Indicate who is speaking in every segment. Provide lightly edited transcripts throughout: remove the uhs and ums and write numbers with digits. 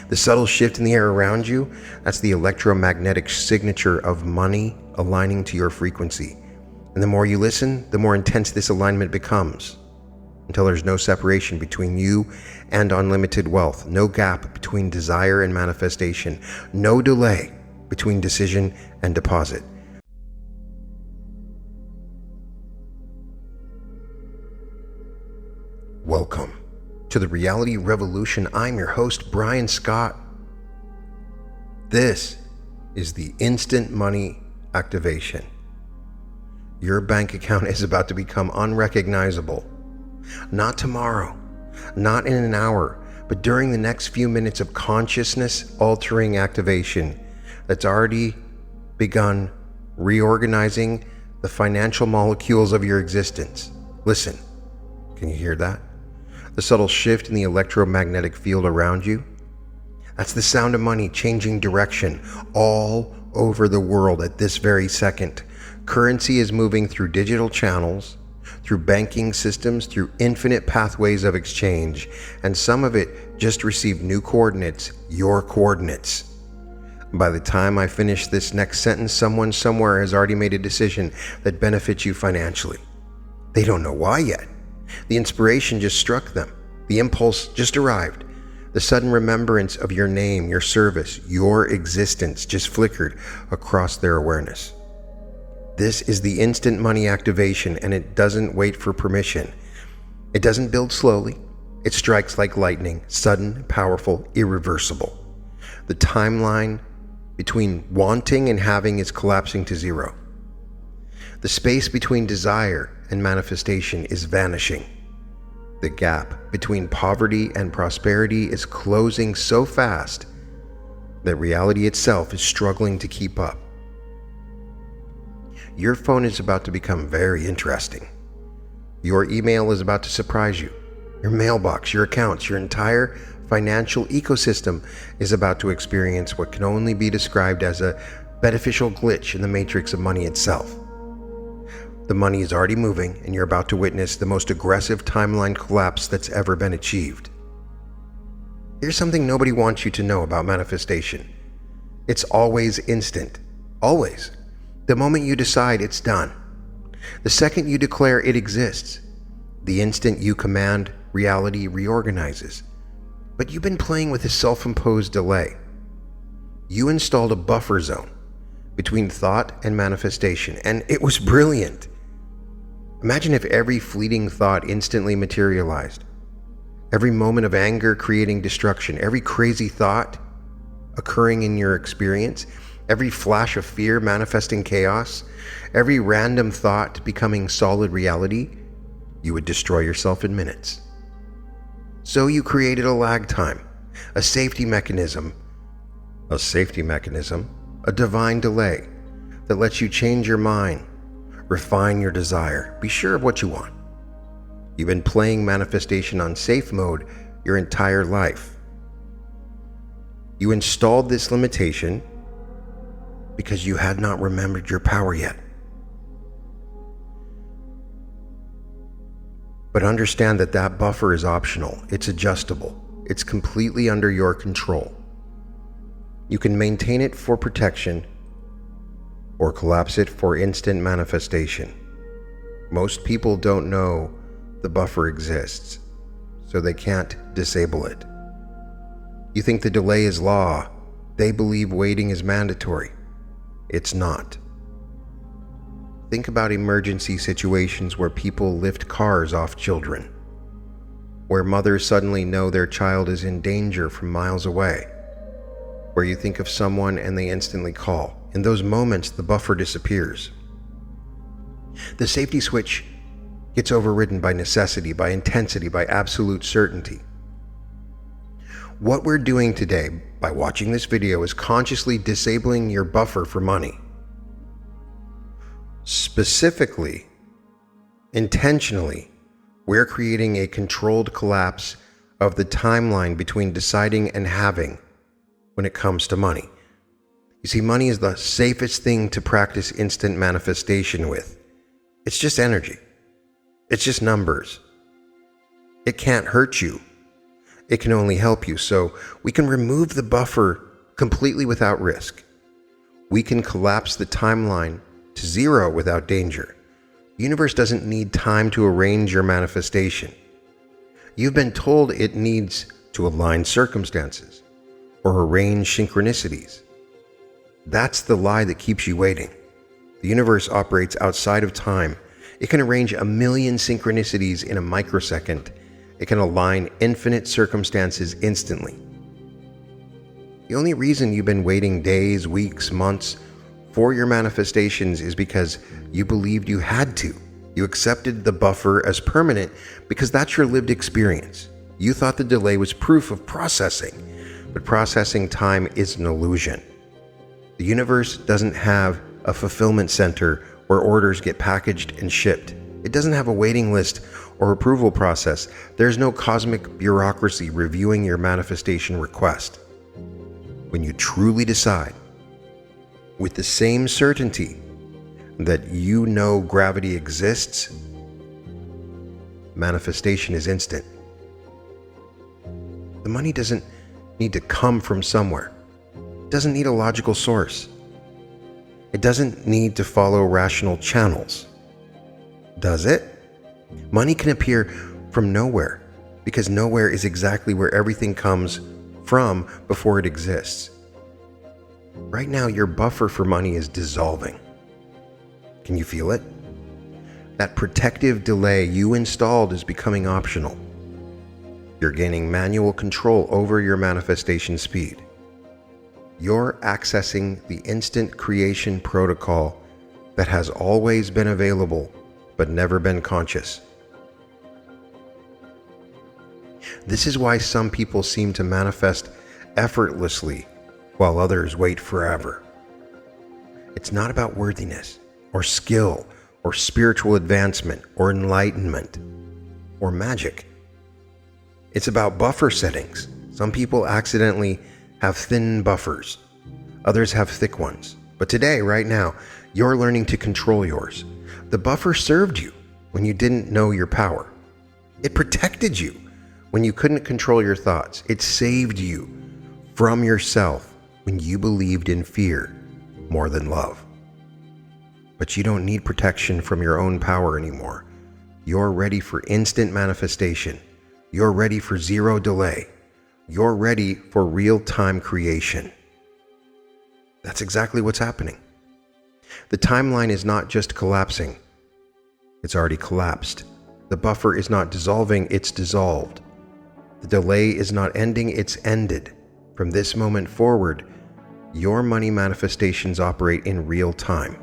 Speaker 1: The subtle shift in the air around you, that's the electromagnetic signature of money aligning to your frequency. And the more you listen, the more intense this alignment becomes, until there's no separation between you and unlimited wealth, no gap between desire and manifestation, no delay between decision and deposit. Welcome to the Reality Revolution. I'm your host, Brian Scott. This is the instant money activation. Your bank account is about to become unrecognizable. Not tomorrow, not in an hour, but during the next few minutes of consciousness-altering activation that's already begun reorganizing the financial molecules of your existence. Listen, can you hear that? The subtle shift in the electromagnetic field around you? That's the sound of money changing direction all over the world at this very second. Currency is moving through digital channels, through banking systems, through infinite pathways of exchange, and some of it just received new coordinates, your coordinates. By the time I finish this next sentence, someone somewhere has already made a decision that benefits you financially. They don't know why yet. The inspiration just struck them. The impulse just arrived. The sudden remembrance of your name, your service, your existence just flickered across their awareness. This is the instant money activation, and it doesn't wait for permission. It doesn't build slowly. It strikes like lightning, sudden, powerful, irreversible. The timeline between wanting and having is collapsing to zero. The space between desire and manifestation is vanishing. The gap between poverty and prosperity is closing so fast that reality itself is struggling to keep up. Your phone is about to become very interesting. Your email is about to surprise you. Your mailbox, your accounts, your entire financial ecosystem is about to experience what can only be described as a beneficial glitch in the matrix of money itself. The money is already moving, and you're about to witness the most aggressive timeline collapse that's ever been achieved. Here's something nobody wants you to know about manifestation. It's always instant. Always. The moment you decide, it's done. The second you declare it exists, the instant you command, reality reorganizes. But you've been playing with a self-imposed delay. You installed a buffer zone between thought and manifestation, and it was brilliant. Imagine if every fleeting thought instantly materialized. Every moment of anger creating destruction, every crazy thought occurring in your experience, every flash of fear manifesting chaos, every random thought becoming solid reality. You would destroy yourself in minutes. So you created a lag time, a safety mechanism, a divine delay that lets you change your mind, refine your desire, be sure of what you want. You've been playing manifestation on safe mode your entire life. You installed this limitation because you had not remembered your power yet. But understand that that buffer is optional. It's adjustable. It's completely under your control. You can maintain it for protection or collapse it for instant manifestation. Most people don't know the buffer exists, so they can't disable it. You think the delay is law. They believe waiting is mandatory. It's not. Think about emergency situations where people lift cars off children, where mothers suddenly know their child is in danger from miles away, where you think of someone and they instantly call. In those moments, the buffer disappears. The safety switch gets overridden by necessity, by intensity, by absolute certainty. What we're doing today by watching this video is consciously disabling your buffer for money. Specifically, intentionally, we're creating a controlled collapse of the timeline between deciding and having when it comes to money. You see, money is the safest thing to practice instant manifestation with. It's just energy. It's just numbers. It can't hurt you. it can only help you. So we can remove the buffer completely without risk. We can collapse the timeline to zero without danger. The universe doesn't need time to arrange your manifestation. You've been told it needs to align circumstances or arrange synchronicities. That's the lie that keeps you waiting. The universe operates outside of time. It can arrange 1,000,000 synchronicities in a microsecond. It can align infinite circumstances instantly. The only reason you've been waiting days, weeks, months for your manifestations is because you believed you had to. You accepted the buffer as permanent because that's your lived experience. You thought the delay was proof of processing, but processing time is an illusion. The universe doesn't have a fulfillment center where orders get packaged and shipped. It doesn't have a waiting list or approval process. There's no cosmic bureaucracy reviewing your manifestation request. When you truly decide, with the same certainty that you know gravity exists, manifestation is instant. The money doesn't need to come from somewhere. It doesn't need a logical source. It doesn't need to follow rational channels. Does it? Money can appear from nowhere because nowhere is exactly where everything comes from before it exists. Right now, your buffer for money is dissolving. Can you feel it? That protective delay you installed is becoming optional. You're gaining manual control over your manifestation speed. You're accessing the instant creation protocol that has always been available but never been conscious. This is why some people seem to manifest effortlessly while others wait forever. It's not about worthiness or skill or spiritual advancement or enlightenment or magic. It's about buffer settings. Some people accidentally have thin buffers. Others have thick ones. But today, right now, you're learning to control yours. The buffer served you when you didn't know your power. It protected you when you couldn't control your thoughts. It saved you from yourself when you believed in fear more than love. But you don't need protection from your own power anymore. You're ready for instant manifestation. You're ready for zero delay. You're ready for real-time creation. That's exactly what's happening. The timeline is not just collapsing. It's already collapsed. The buffer is not dissolving, it's dissolved. The delay is not ending, it's ended. From this moment forward, your money manifestations operate in real time.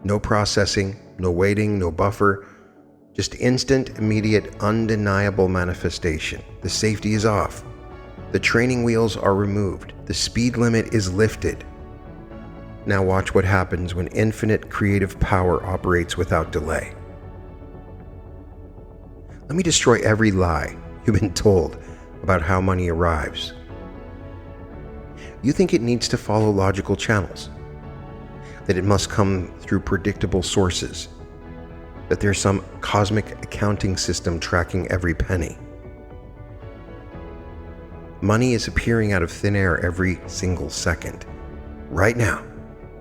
Speaker 1: No processing, no waiting, no buffer, just instant, immediate, undeniable manifestation. The safety is off. The training wheels are removed. The speed limit is lifted. Now watch what happens when infinite creative power operates without delay. Let me destroy every lie you've been told about how money arrives. You think it needs to follow logical channels, that it must come through predictable sources, that there's some cosmic accounting system tracking every penny. Money is appearing out of thin air every single second. Right now,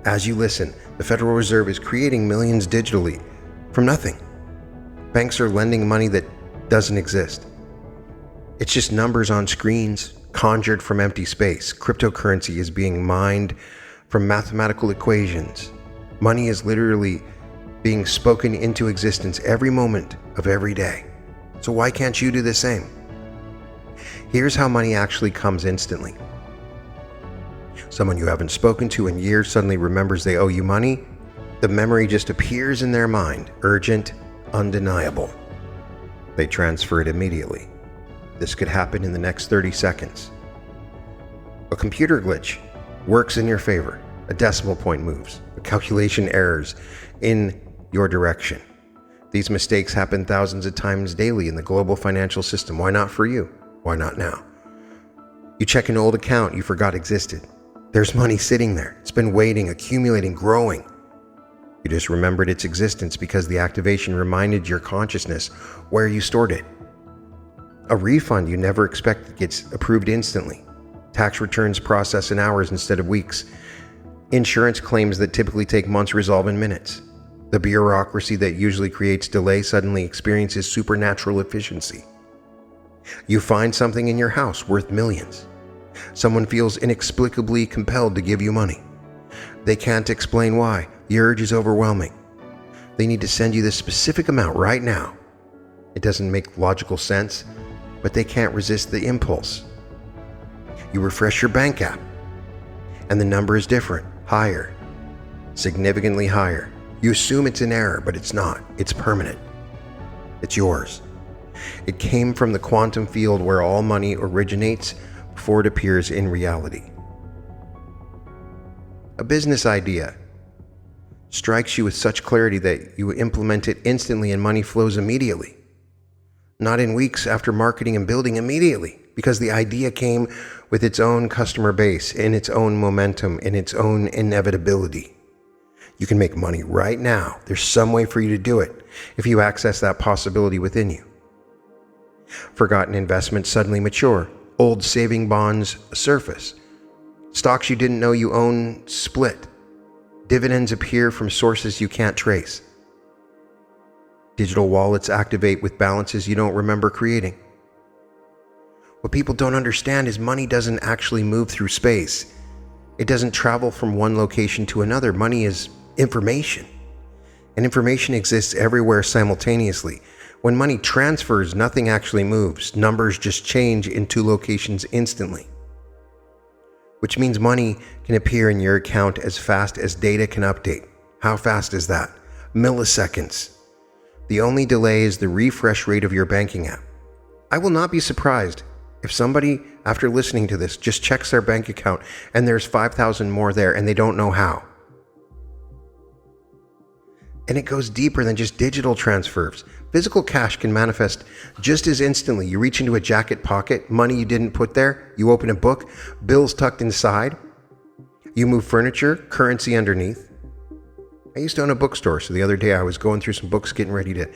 Speaker 1: as you listen, the Federal Reserve is creating millions digitally from nothing. Banks are lending money that doesn't exist. It's just numbers on screens conjured from empty space. Cryptocurrency is being mined from mathematical equations. Money is literally being spoken into existence every moment of every day. So why can't you do the same? Here's how money actually comes instantly. Someone you haven't spoken to in years suddenly remembers they owe you money. The memory just appears in their mind, urgent, undeniable. They transfer it immediately. This could happen in the next 30 seconds. A computer glitch works in your favor. A decimal point moves. A calculation errors in your direction. These mistakes happen thousands of times daily in the global financial system. Why not for you? Why not now? You check an old account you forgot existed. There's money sitting there. It's been waiting, accumulating, growing. You just remembered its existence because the activation reminded your consciousness where you stored it. A refund you never expected gets approved instantly. Tax returns process in hours instead of weeks. Insurance claims that typically take months resolve in minutes. The bureaucracy that usually creates delay suddenly experiences supernatural efficiency. You find something in your house worth millions. Someone feels inexplicably compelled to give you money. They can't explain why. The urge is overwhelming. They need to send you this specific amount right now. It doesn't make logical sense, but they can't resist the impulse. You refresh your bank app, and the number is different, higher, significantly higher. You assume it's an error, but it's not. It's permanent. It's yours. It came from the quantum field where all money originates before it appears in reality. A business idea strikes you with such clarity that you implement it instantly and money flows immediately. Not in weeks after marketing and building, immediately, because the idea came with its own customer base, in its own momentum, in its own inevitability. You can make money right now. There's some way for you to do it if you access that possibility within you. Forgotten investments suddenly mature. Old saving bonds surface. Stocks you didn't know you own split. Dividends appear from sources you can't trace. Digital wallets activate with balances you don't remember creating. What people don't understand is money doesn't actually move through space. It doesn't travel from one location to another. Money is information. And information exists everywhere simultaneously. When money transfers, nothing actually moves. Numbers just change in two locations instantly. Which means money can appear in your account as fast as data can update. How fast is that? Milliseconds. The only delay is the refresh rate of your banking app. I will not be surprised if somebody, after listening to this, just checks their bank account and there's 5,000 more there and they don't know how. And it goes deeper than just digital transfers. Physical cash can manifest just as instantly. You reach into a jacket pocket, money you didn't put there, you open a book, bills tucked inside. You move furniture, currency underneath. I used to own a bookstore, so the other day I was going through some books, getting ready to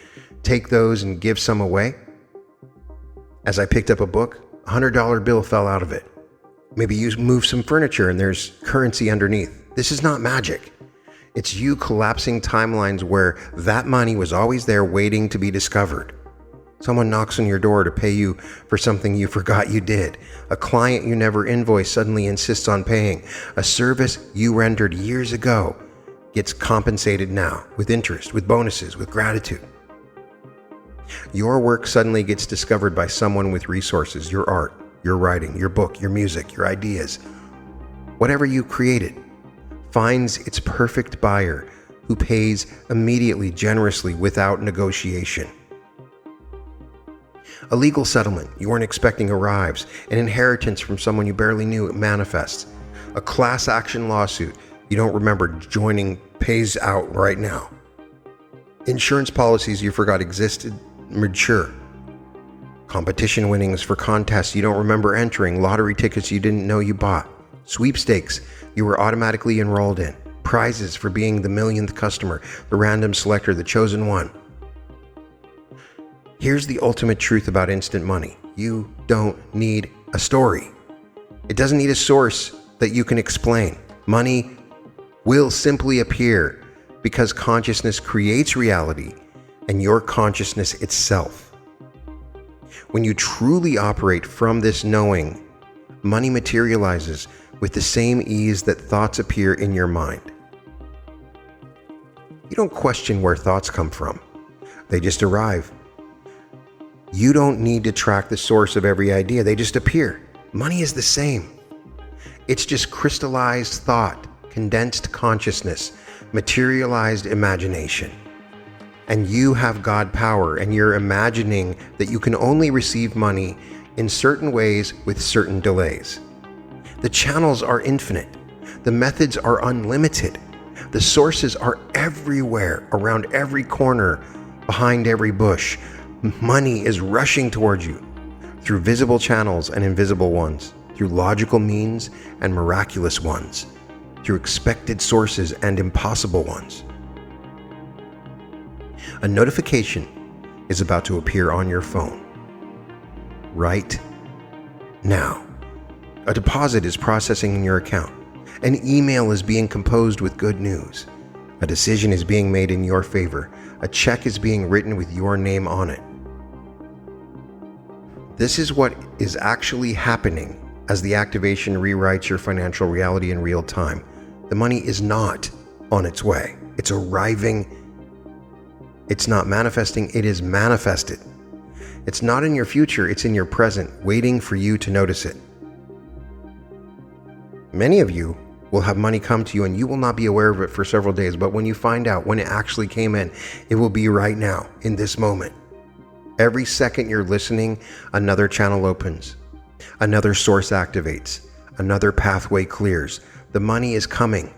Speaker 1: take those and give some away. As I picked up a book, a $100 bill fell out of it. Maybe you move some furniture and there's currency underneath. This is not magic. It's you collapsing timelines where that money was always there waiting to be discovered. Someone knocks on your door to pay you for something you forgot you did. A client you never invoiced suddenly insists on paying. A service you rendered years ago gets compensated now, with interest, with bonuses, with gratitude. Your work suddenly gets discovered by someone with resources, your art, your writing, your book, your music, your ideas. Whatever you created finds its perfect buyer who pays immediately, generously, without negotiation. A legal settlement you weren't expecting arrives. An inheritance from someone you barely knew manifests. A class action lawsuit you don't remember joining pays out right now. Insurance policies you forgot existed mature. Competition winnings for contests you don't remember entering. Lottery tickets you didn't know you bought. Sweepstakes you were automatically enrolled in. Prizes for being the millionth customer, the random selector, the chosen one. Here's the ultimate truth about instant money. You don't need a story. It doesn't need a source that you can explain. Money will simply appear because consciousness creates reality and your consciousness itself. When you truly operate from this knowing, money materializes with the same ease that thoughts appear in your mind. You don't question where thoughts come from. They just arrive. You don't need to track the source of every idea. They just appear. Money is the same. It's just crystallized thought, condensed consciousness, materialized imagination. And you have God power, and you're imagining that you can only receive money in certain ways with certain delays. The channels are infinite. The methods are unlimited. The sources are everywhere, around every corner, behind every bush. Money is rushing towards you through visible channels and invisible ones, through logical means and miraculous ones, through expected sources and impossible ones. A notification is about to appear on your phone. right now. A deposit is processing in your account. An email is being composed with good news. A decision is being made in your favor. A check is being written with your name on it. This is what is actually happening as the activation rewrites your financial reality in real time. The money is not on its way. It's arriving. It's not manifesting. It is manifested. It's not in your future. It's in your present, waiting for you to notice it. Many of you will have money come to you and you will not be aware of it for several days, but when you find out when it actually came in, it will be right now, in this moment. Every second you're listening, another channel opens, another source activates, another pathway clears. The money is coming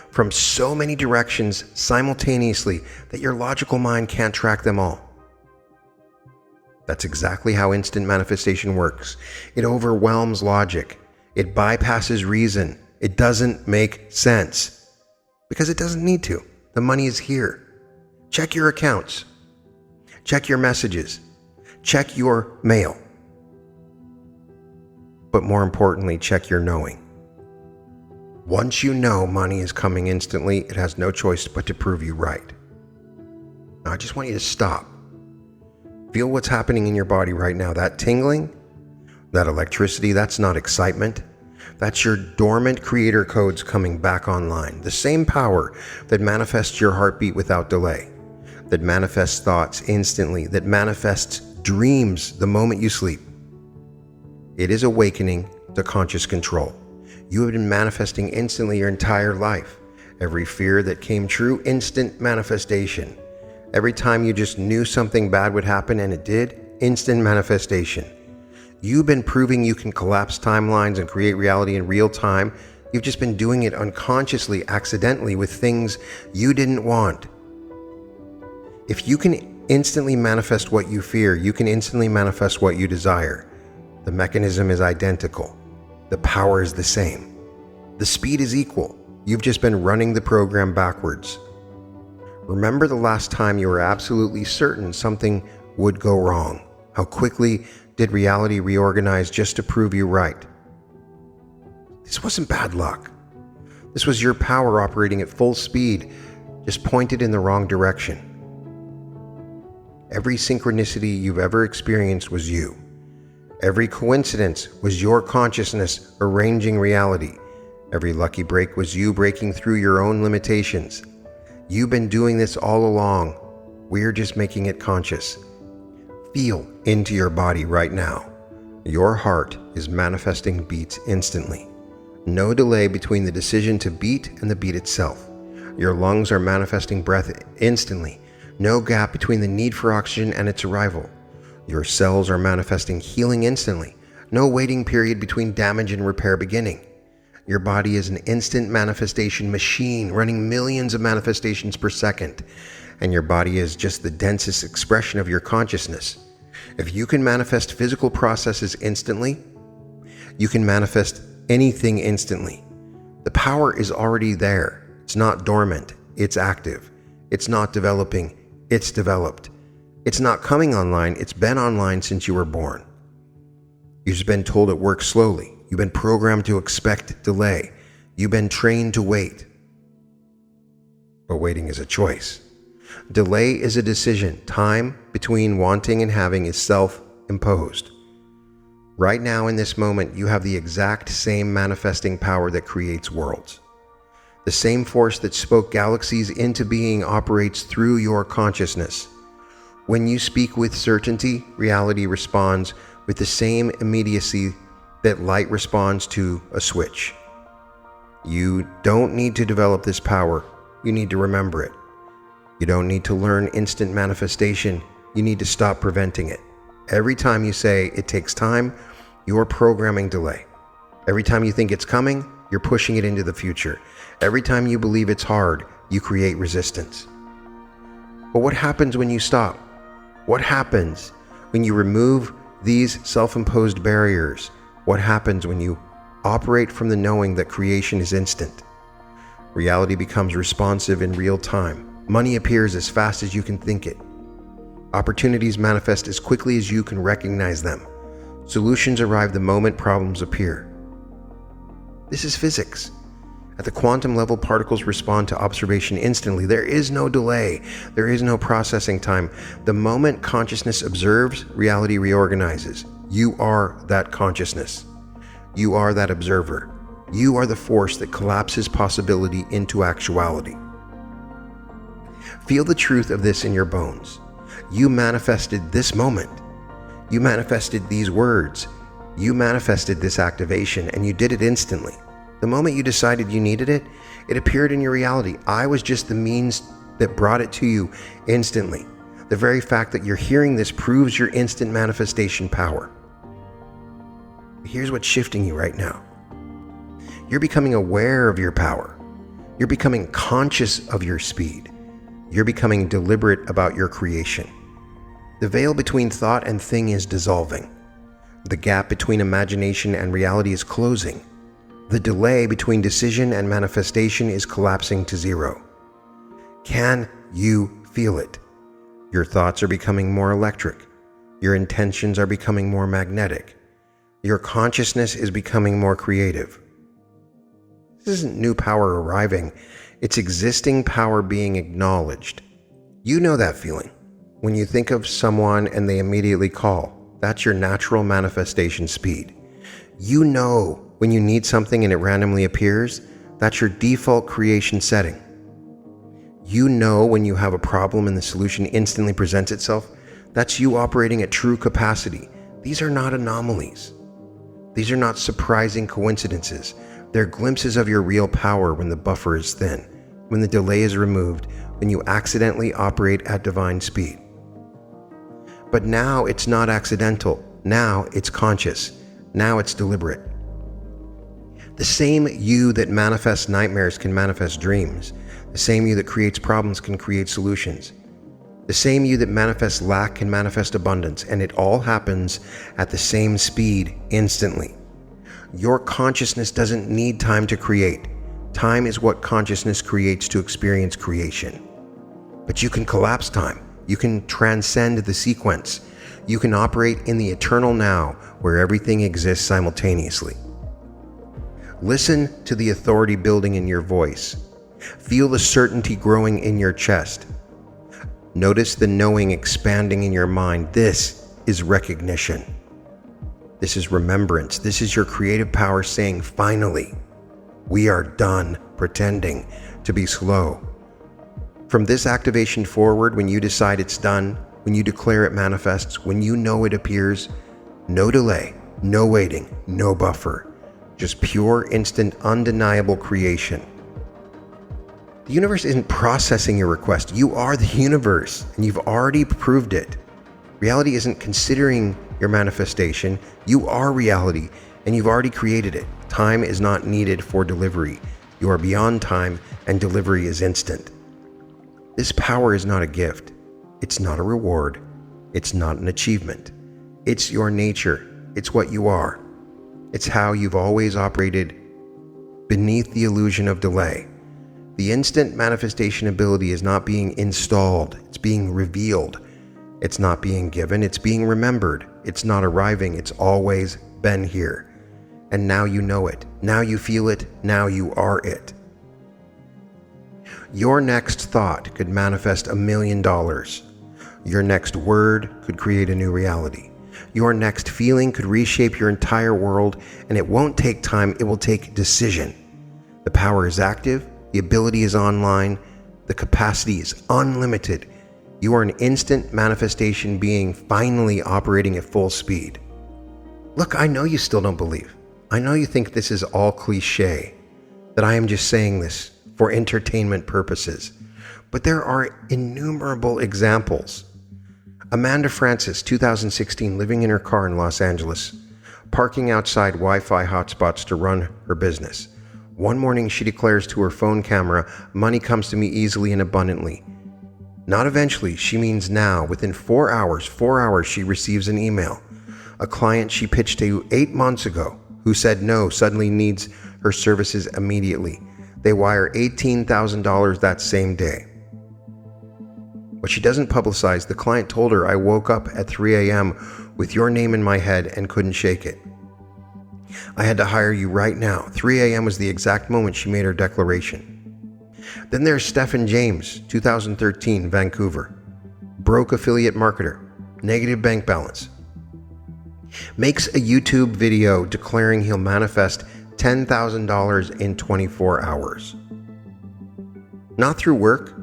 Speaker 1: from so many directions simultaneously that your logical mind can't track them all. That's exactly how instant manifestation works. It overwhelms logic. It bypasses reason. It doesn't make sense because it doesn't need to. The money is here. Check your accounts. Check your messages. Check your mail. But more importantly, check your knowing. Once you know money is coming instantly, it has no choice but to prove you right. Now, I just want you to stop. Feel what's happening in your body right now. That tingling, that electricity, that's not excitement. That's your dormant creator codes coming back online. The same power that manifests your heartbeat without delay, that manifests thoughts instantly, that manifests dreams the moment you sleep. It is awakening to conscious control. You have been manifesting instantly your entire life. Every fear that came true, instant manifestation. Every time you just knew something bad would happen and it did, instant manifestation. You've been proving you can collapse timelines and create reality in real time. You've just been doing it unconsciously, accidentally, with things you didn't want. If you can instantly manifest what you fear, you can instantly manifest what you desire. The mechanism is identical. The power is the same. The speed is equal. You've just been running the program backwards. Remember the last time you were absolutely certain something would go wrong. How quickly did reality reorganize just to prove you right? This wasn't bad luck. This was your power operating at full speed, just pointed in the wrong direction. Every synchronicity you've ever experienced was you. Every coincidence was your consciousness arranging reality. Every lucky break was you breaking through your own limitations. You've been doing this all along. We're just making it conscious. Feel into your body right now. Your heart is manifesting beats instantly. No delay between the decision to beat and the beat itself. Your lungs are manifesting breath instantly. No gap between the need for oxygen and its arrival. Your cells are manifesting healing instantly. No waiting period between damage and repair beginning. Your body is an instant manifestation machine running millions of manifestations per second. And your body is just the densest expression of your consciousness. If you can manifest physical processes instantly, you can manifest anything instantly. The power is already there. It's not dormant. It's active. It's not developing. It's developed. It's not coming online. It's been online since you were born. You've just been told it works slowly. You've been programmed to expect delay. You've been trained to wait. But waiting is a choice. Delay is a decision. Time between wanting and having is self-imposed. Right now in this moment, you have the exact same manifesting power that creates worlds. The same force that spoke galaxies into being operates through your consciousness. When you speak with certainty, reality responds with the same immediacy that light responds to a switch. You don't need to develop this power. You need to remember it. You don't need to learn instant manifestation. You need to stop preventing it. Every time you say it takes time, you're programming delay. Every time you think it's coming, you're pushing it into the future. Every time you believe it's hard, you create resistance. But what happens when you stop? What happens when you remove these self-imposed barriers? What happens when you operate from the knowing that creation is instant? Reality becomes responsive in real time. Money appears as fast as you can think it. Opportunities manifest as quickly as you can recognize them. Solutions arrive the moment problems appear. This is physics. At the quantum level, particles respond to observation instantly. There is no delay. There is no processing time. The moment consciousness observes, reality reorganizes. You are that consciousness. You are that observer. You are the force that collapses possibility into actuality. Feel the truth of this in your bones. You manifested this moment. You manifested these words. You manifested this activation, and you did it instantly. The moment you decided you needed it, it appeared in your reality. I was just the means that brought it to you instantly. The very fact that you're hearing this proves your instant manifestation power. Here's what's shifting you right now. You're becoming aware of your power. You're becoming conscious of your speed. You're becoming deliberate about your creation. The veil between thought and thing is dissolving. The gap between imagination and reality is closing. The delay between decision and manifestation is collapsing to zero. Can you feel it? Your thoughts are becoming more electric. Your intentions are becoming more magnetic. Your consciousness is becoming more creative. This isn't new power arriving. It's existing power being acknowledged. You know that feeling. When you think of someone and they immediately call, that's your natural manifestation speed. You know when you need something and it randomly appears, that's your default creation setting. You know when you have a problem and the solution instantly presents itself, that's you operating at true capacity. These are not anomalies. These are not surprising coincidences. They're glimpses of your real power when the buffer is thin, when the delay is removed, when you accidentally operate at divine speed. But now it's not accidental. Now it's conscious. Now it's deliberate. The same you that manifests nightmares can manifest dreams. The same you that creates problems can create solutions. The same you that manifests lack can manifest abundance, and it all happens at the same speed instantly. Your consciousness doesn't need time to create. Time is what consciousness creates to experience creation. But you can collapse time. You can transcend the sequence. You can operate in the eternal now, where everything exists simultaneously. Listen to the authority building in your voice. Feel the certainty growing in your chest. Notice the knowing expanding in your mind. This is recognition. This is remembrance. This is your creative power saying, finally, we are done pretending to be slow. From this activation forward, when you decide it's done, when you declare it manifests, when you know it appears, no delay, no waiting, no buffer. Just pure, instant, undeniable creation. The universe isn't processing your request. You are the universe, and you've already proved it. Reality isn't considering your manifestation. You are reality, and you've already created it. Time is not needed for delivery. You are beyond time, and delivery is instant. This power is not a gift. It's not a reward. It's not an achievement. It's your nature. It's what you are. It's how you've always operated beneath the illusion of delay. The instant manifestation ability is not being installed. It's being revealed. It's not being given. It's being remembered. It's not arriving. It's always been here. And now you know it. Now you feel it. Now you are it. Your next thought could manifest $1 million. Your next word could create a new reality. Your next feeling could reshape your entire world, and it won't take time, it will take decision. The power is active, the ability is online, the capacity is unlimited. You are an instant manifestation being finally operating at full speed. Look, I know you still don't believe. I know you think this is all cliche, that I am just saying this for entertainment purposes. But there are innumerable examples. Amanda Francis, 2016, living in her car in Los Angeles, parking outside Wi-Fi hotspots to run her business. One morning, she declares to her phone camera, "Money comes to me easily and abundantly." Not eventually, she means now. Within 4 hours, she receives an email. A client she pitched to 8 months ago, who said no, suddenly needs her services immediately. They wire $18,000 that same day. What she doesn't publicize, the client told her, "I woke up at 3 a.m. with your name in my head and couldn't shake it. I had to hire you right now. 3 a.m. was the exact moment she made her declaration. Then there's Stephen James, 2013, Vancouver. Broke affiliate marketer, negative bank balance. Makes a YouTube video declaring he'll manifest $10,000 in 24 hours. Not through work,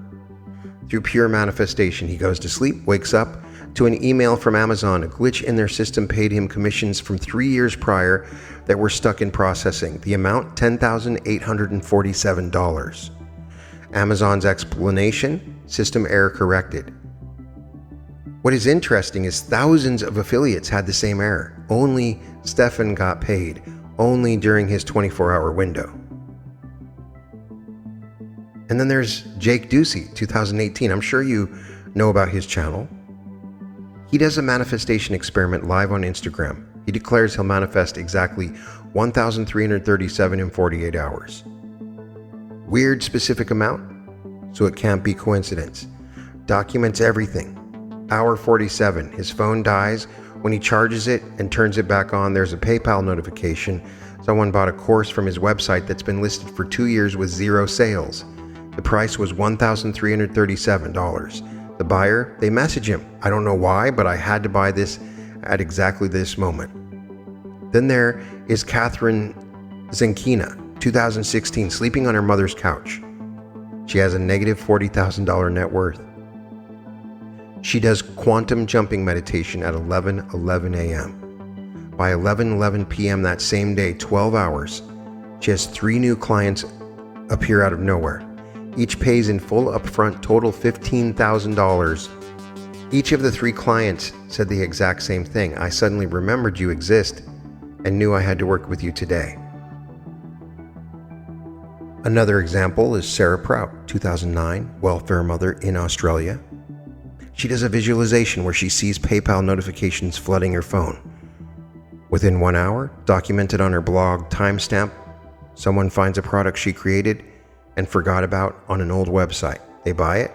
Speaker 1: through pure manifestation. He goes to sleep, wakes up to an email from Amazon. A glitch in their system paid him commissions from 3 years prior that were stuck in processing. The amount, $10,847. Amazon's explanation, system error corrected. What is interesting is thousands of affiliates had the same error. Only Stefan got paid, only during his 24-hour window. And then there's Jake Ducey, 2018. I'm sure you know about his channel. He does a manifestation experiment live on Instagram. He declares he'll manifest exactly 1,337 in 48 hours. Weird specific amount, so it can't be coincidence. Documents everything. Hour 47, his phone dies. When he charges it and turns it back on, there's a PayPal notification. Someone bought a course from his website that's been listed for 2 years with 0 sales. The price was $1,337. The buyer, they message him. I don't know why, but I had to buy this at exactly this moment. Then there is Catherine Zenkina, 2016, sleeping on her mother's couch. She has a negative $40,000 net worth. She does quantum jumping meditation at 11:11 a.m. By 11:11 p.m. that same day, 12 hours, she has 3 new clients appear out of nowhere. Each pays in full upfront, total $15,000. Each of the 3 clients said the exact same thing. I suddenly remembered you exist and knew I had to work with you today. Another example is Sarah Prout, 2009, welfare mother in Australia. She does a visualization where she sees PayPal notifications flooding her phone. Within 1 hour, documented on her blog, timestamp, someone finds a product she created and forgot about on an old website. They buy it,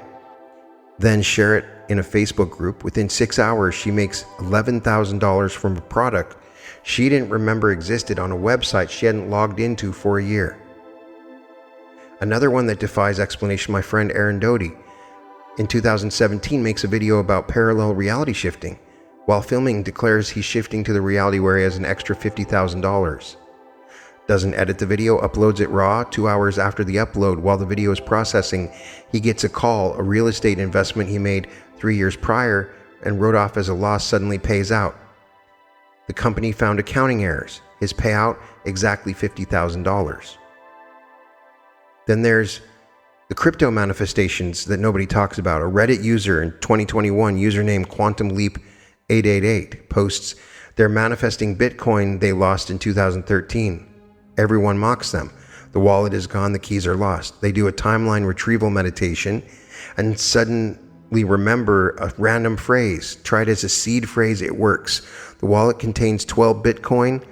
Speaker 1: then share it in a Facebook group. Within 6 hours, she makes $11,000 from a product she didn't remember existed on a website she hadn't logged into for a year. Another one that defies explanation, my friend Aaron Doty, in 2017 makes a video about parallel reality shifting. While filming, declares he's shifting to the reality where he has an extra $50,000. Doesn't edit the video, uploads it raw. 2 hours after the upload, while the video is processing, he gets a call. A real estate investment he made 3 years prior and wrote off as a loss suddenly pays out. The company found accounting errors. His payout, exactly $50,000. Then there's the crypto manifestations that nobody talks about. A Reddit user in 2021, username QuantumLeap888, posts they're manifesting Bitcoin they lost in 2013. Everyone mocks them. The wallet is gone, the keys are lost. They do a timeline retrieval meditation and suddenly remember a random phrase. Tried as a seed phrase, it works. The wallet contains 12 Bitcoin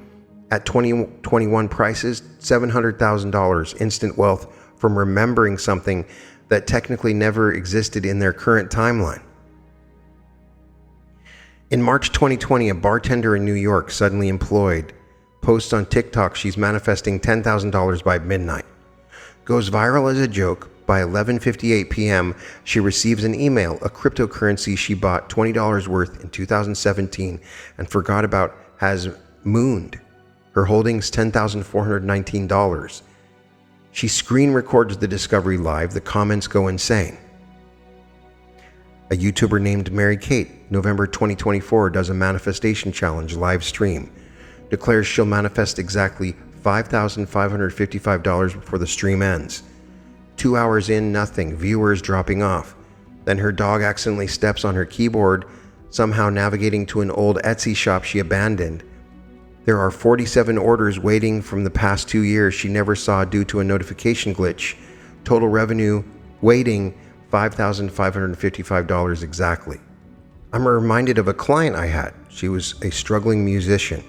Speaker 1: at 2021 prices, $700,000 instant wealth from remembering something that technically never existed in their current timeline. In March 2020, a bartender in New York, suddenly employed, posts on TikTok she's manifesting $10,000 by midnight. Goes viral as a joke. By 11:58 p.m., she receives an email, a cryptocurrency she bought $20 worth in 2017 and forgot about has mooned. Her holdings $10,419. She screen records the discovery live. The comments go insane. A YouTuber named Mary Kate, November 2024, does a manifestation challenge live stream. Declares she'll manifest exactly $5,555 before the stream ends. 2 hours in, nothing. Viewers dropping off. Then her dog accidentally steps on her keyboard, somehow navigating to an old Etsy shop she abandoned. There are 47 orders waiting from the past 2 years she never saw due to a notification glitch. Total revenue waiting $5,555 exactly. I'm reminded of a client I had. She was a struggling musician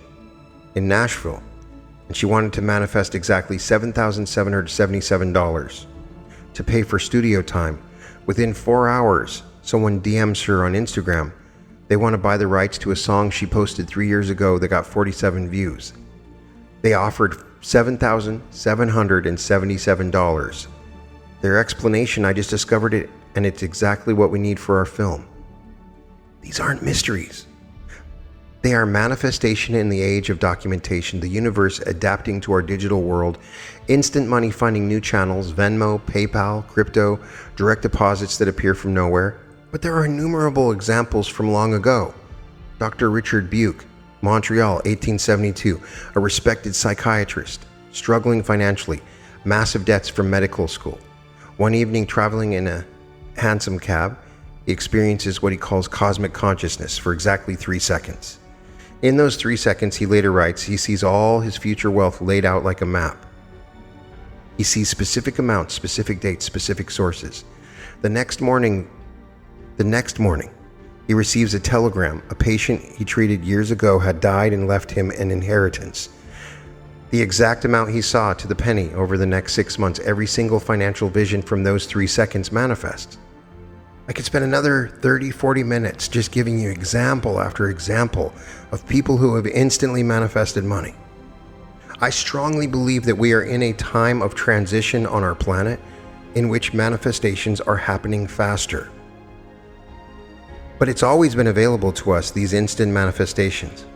Speaker 1: in Nashville, and she wanted to manifest exactly $7,777 to pay for studio time. Within 4 hours, someone DMs her on Instagram, They want to buy the rights to a song she posted 3 years ago that got 47 views. They offered $7,777. Their explanation, I just discovered it, and it's exactly what we need for our film. These aren't mysteries. They are manifestation in the age of documentation, the universe adapting to our digital world, instant money finding new channels, Venmo, PayPal, crypto, direct deposits that appear from nowhere. But there are innumerable examples from long ago. Dr. Richard Buke, Montreal, 1872, a respected psychiatrist, struggling financially, massive debts from medical school. One evening, traveling in a hansom cab, he experiences what he calls cosmic consciousness for exactly 3 seconds. In those 3 seconds, he later writes, he sees all his future wealth laid out like a map. He sees specific amounts, specific dates, specific sources. The next morning, he receives a telegram. A patient he treated years ago had died and left him an inheritance. The exact amount he saw to the penny over the next 6 months, every single financial vision from those 3 seconds manifests. I could spend another 30-40 minutes just giving you example after example of people who have instantly manifested money. I strongly believe that we are in a time of transition on our planet in which manifestations are happening faster. But it's always been available to us, these instant manifestations.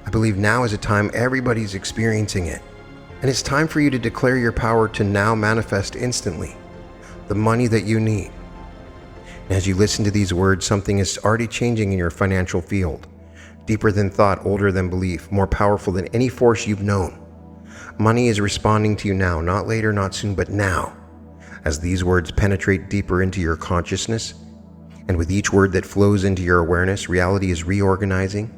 Speaker 1: I believe now is a time everybody's experiencing it. And it's time for you to declare your power to now manifest instantly the money that you need. And as you listen to these words, something is already changing in your financial field. Deeper than thought, older than belief, more powerful than any force you've known. Money is responding to you now, not later, not soon, but now. As these words penetrate deeper into your consciousness, and with each word that flows into your awareness, reality is reorganizing.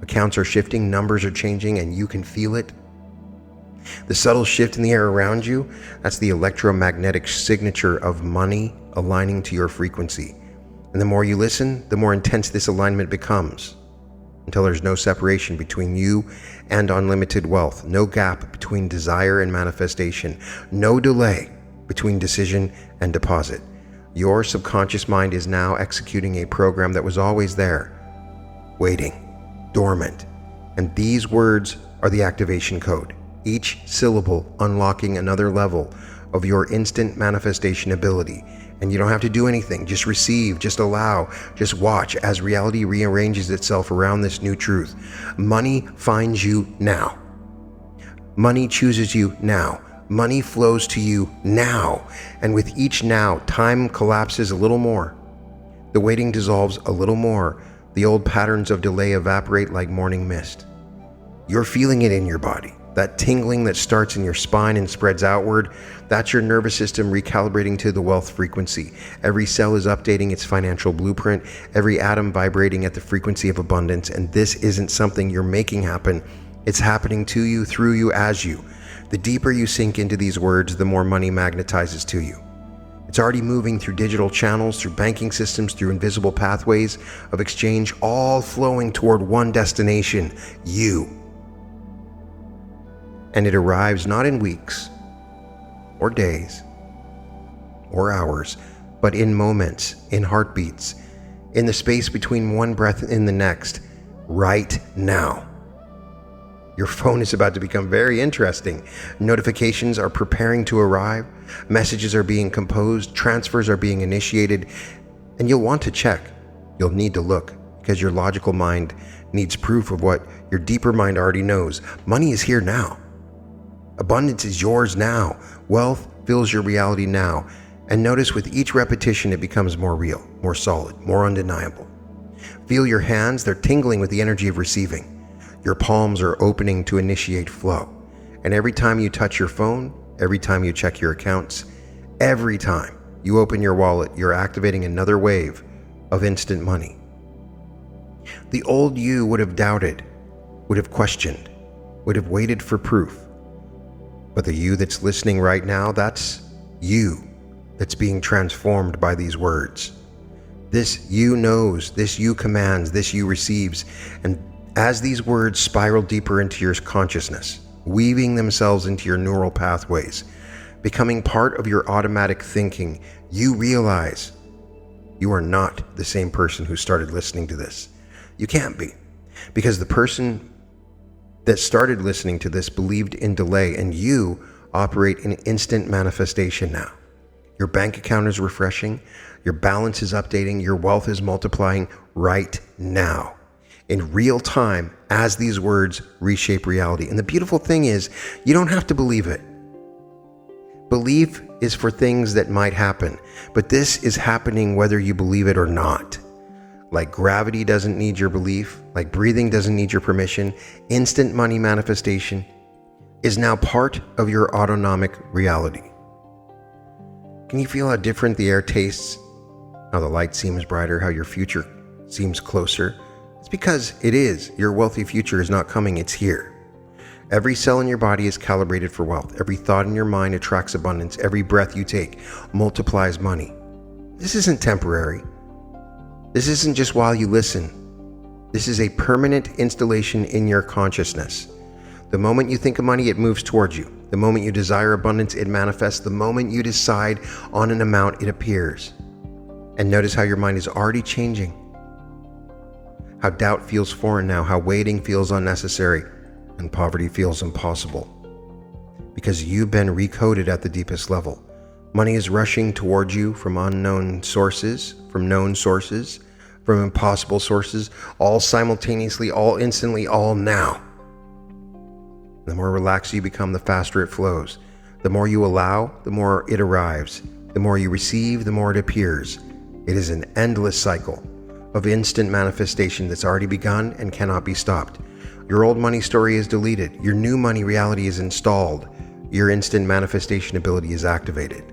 Speaker 1: Accounts are shifting, numbers are changing, and you can feel it. The subtle shift in the air around you, that's the electromagnetic signature of money aligning to your frequency. And the more you listen, the more intense this alignment becomes, until there's no separation between you and unlimited wealth, no gap between desire and manifestation, no delay between decision and deposit. Your subconscious mind is now executing a program that was always there, waiting, dormant. And these words are the activation code, each syllable unlocking another level of your instant manifestation ability. And you don't have to do anything, just receive, just allow, just watch as reality rearranges itself around this new truth. Money finds you now. Money chooses you now. Money flows to you now. And with each now, time collapses a little more. The waiting dissolves a little more. The old patterns of delay evaporate like morning mist. You're feeling it in your body. That tingling that starts in your spine and spreads outward, that's your nervous system recalibrating to the wealth frequency. Every cell is updating its financial blueprint, every atom vibrating at the frequency of abundance. And this isn't something you're making happen. It's happening to you, through you, as you. The deeper you sink into these words, the more money magnetizes to you. It's already moving through digital channels, through banking systems, through invisible pathways of exchange, all flowing toward one destination, you. And it arrives not in weeks, or days, or hours, but in moments, in heartbeats, in the space between one breath and the next, right now. Your phone is about to become very interesting. Notifications are preparing to arrive, messages are being composed, transfers are being initiated, and you'll want to check. You'll need to look, because your logical mind needs proof of what your deeper mind already knows. Money is here now. Abundance is yours now. Wealth fills your reality now. And notice with each repetition, it becomes more real, more solid, more undeniable. Feel your hands, they're tingling with the energy of receiving. Your palms are opening to initiate flow. And every time you touch your phone, every time you check your accounts, every time you open your wallet, you're activating another wave of instant money. The old you would have doubted, would have questioned, would have waited for proof. But the you that's listening right now, that's you that's being transformed by these words. This you knows, this you commands, this you receives. And as these words spiral deeper into your consciousness, weaving themselves into your neural pathways, becoming part of your automatic thinking, you realize you are not the same person who started listening to this. You can't be. Because the person that started listening to this believed in delay, and you operate in instant manifestation now. Your bank account is refreshing, your balance is updating, your wealth is multiplying right now, in real time, as these words reshape reality. And the beautiful thing is, you don't have to believe it. Belief is for things that might happen, but this is happening whether you believe it or not. Like gravity doesn't need your belief, like breathing doesn't need your permission, instant money manifestation is now part of your autonomic reality. Can you feel how different the air tastes? How the light seems brighter, how your future seems closer? It's because it is. Your wealthy future is not coming, it's here. Every cell in your body is calibrated for wealth. Every thought in your mind attracts abundance. Every breath you take multiplies money. This isn't temporary. This isn't just while you listen. This is a permanent installation in your consciousness. The moment you think of money, it moves towards you. The moment you desire abundance, it manifests. The moment you decide on an amount, it appears. And notice how your mind is already changing. How doubt feels foreign now, how waiting feels unnecessary, and poverty feels impossible. Because you've been recoded at the deepest level. Money is rushing towards you from unknown sources, from known sources, from impossible sources, all simultaneously, all instantly, all now. The more relaxed you become, the faster it flows. The more you allow, the more it arrives. The more you receive, the more it appears. It is an endless cycle of instant manifestation that's already begun and cannot be stopped. Your old money story is deleted. Your new money reality is installed. Your instant manifestation ability is activated.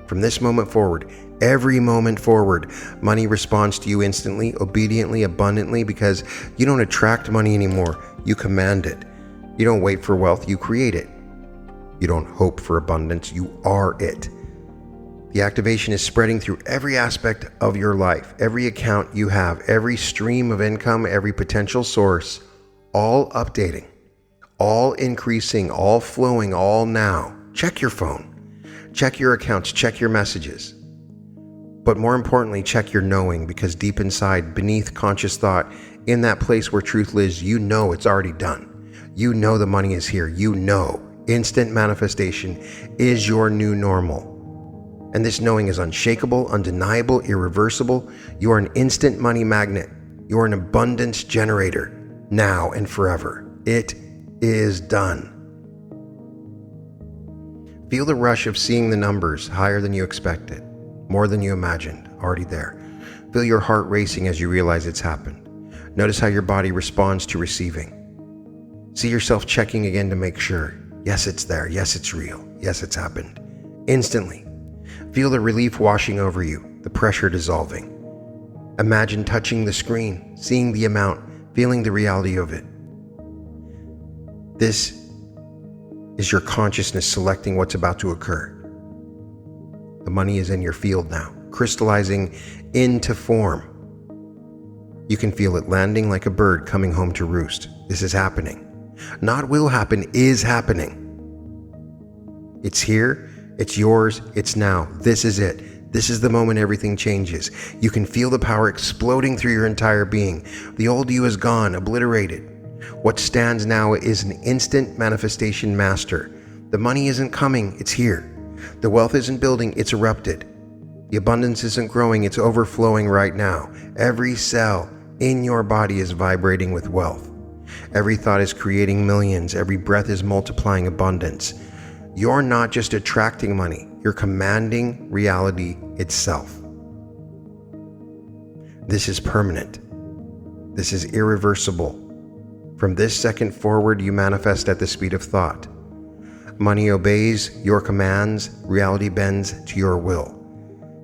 Speaker 1: From this moment forward, every moment forward, money responds to you instantly, obediently, abundantly, because you don't attract money anymore. You command it. You don't wait for wealth, you create it. You don't hope for abundance, you are it. The activation is spreading through every aspect of your life, every account you have, every stream of income, every potential source, all updating, all increasing, all flowing, all now. Check your phone. Check your accounts, check your messages. But more importantly, check your knowing, because deep inside, beneath conscious thought, in that place where truth lives, you know it's already done. You know the money is here. You know instant manifestation is your new normal. And this knowing is unshakable, undeniable, irreversible. You are an instant money magnet. You are an abundance generator, now and forever. It is done. Feel the rush of seeing the numbers higher than you expected, more than you imagined, already there. Feel your heart racing as you realize it's happened. Notice how your body responds to receiving. See yourself checking again to make sure. Yes, it's there. Yes, it's real. Yes, it's happened. Instantly. Feel the relief washing over you, the pressure dissolving. Imagine touching the screen, seeing the amount, feeling the reality of it. This is your consciousness selecting what's about to occur. The money is in your field now, crystallizing into form. You can feel it landing like a bird coming home to roost. This is happening. Not will happen, is happening. It's here, it's yours, it's now. This is it. This is the moment everything changes. You can feel the power exploding through your entire being. The old you is gone, obliterated. What stands now is an instant manifestation master. The money isn't coming, it's here. The wealth isn't building, it's erupted. The abundance isn't growing, it's overflowing right now. Every cell in your body is vibrating with wealth. Every thought is creating millions. Every breath is multiplying abundance. You're not just attracting money, you're commanding reality itself. This is permanent. This is irreversible. From this second forward, you manifest at the speed of thought. Money obeys your commands, reality bends to your will.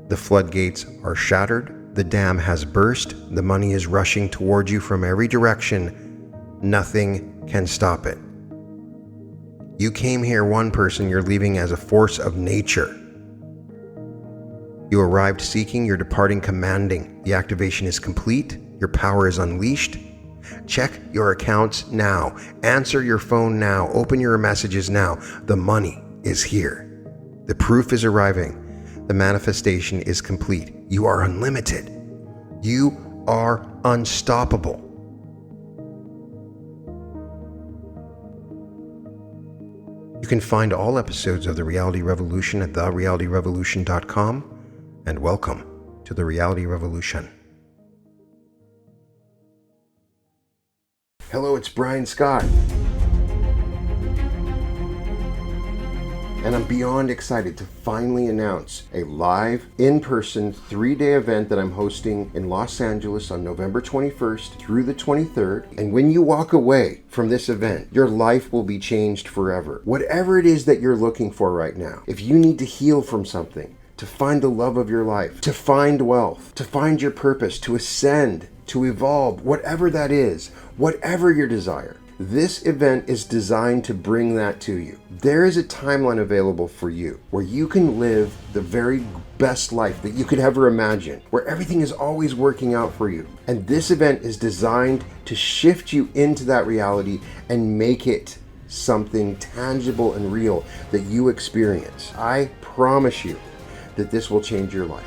Speaker 1: The floodgates are shattered, the dam has burst, the money is rushing toward you from every direction. Nothing can stop it. You came here one person, you're leaving as a force of nature. You arrived seeking, you're departing commanding. The activation is complete, your power is unleashed. Check your accounts now. Answer your phone now. Open your messages now. The money is here. The proof is arriving. The manifestation is complete. You are unlimited. You are unstoppable. You can find all episodes of The Reality Revolution at therealityrevolution.com, and welcome to The Reality Revolution. Hello, it's Brian Scott. And I'm beyond excited to finally announce a live, in-person, 3-day event that I'm hosting in Los Angeles on November 21st through the 23rd. And when you walk away from this event, your life will be changed forever. Whatever it is that you're looking for right now, if you need to heal from something, to find the love of your life, to find wealth, to find your purpose, to ascend, to evolve, whatever that is, whatever your desire, this event is designed to bring that to you. There is a timeline available for you where you can live the very best life that you could ever imagine, where everything is always working out for you. And this event is designed to shift you into that reality and make it something tangible and real that you experience. I promise you that this will change your life.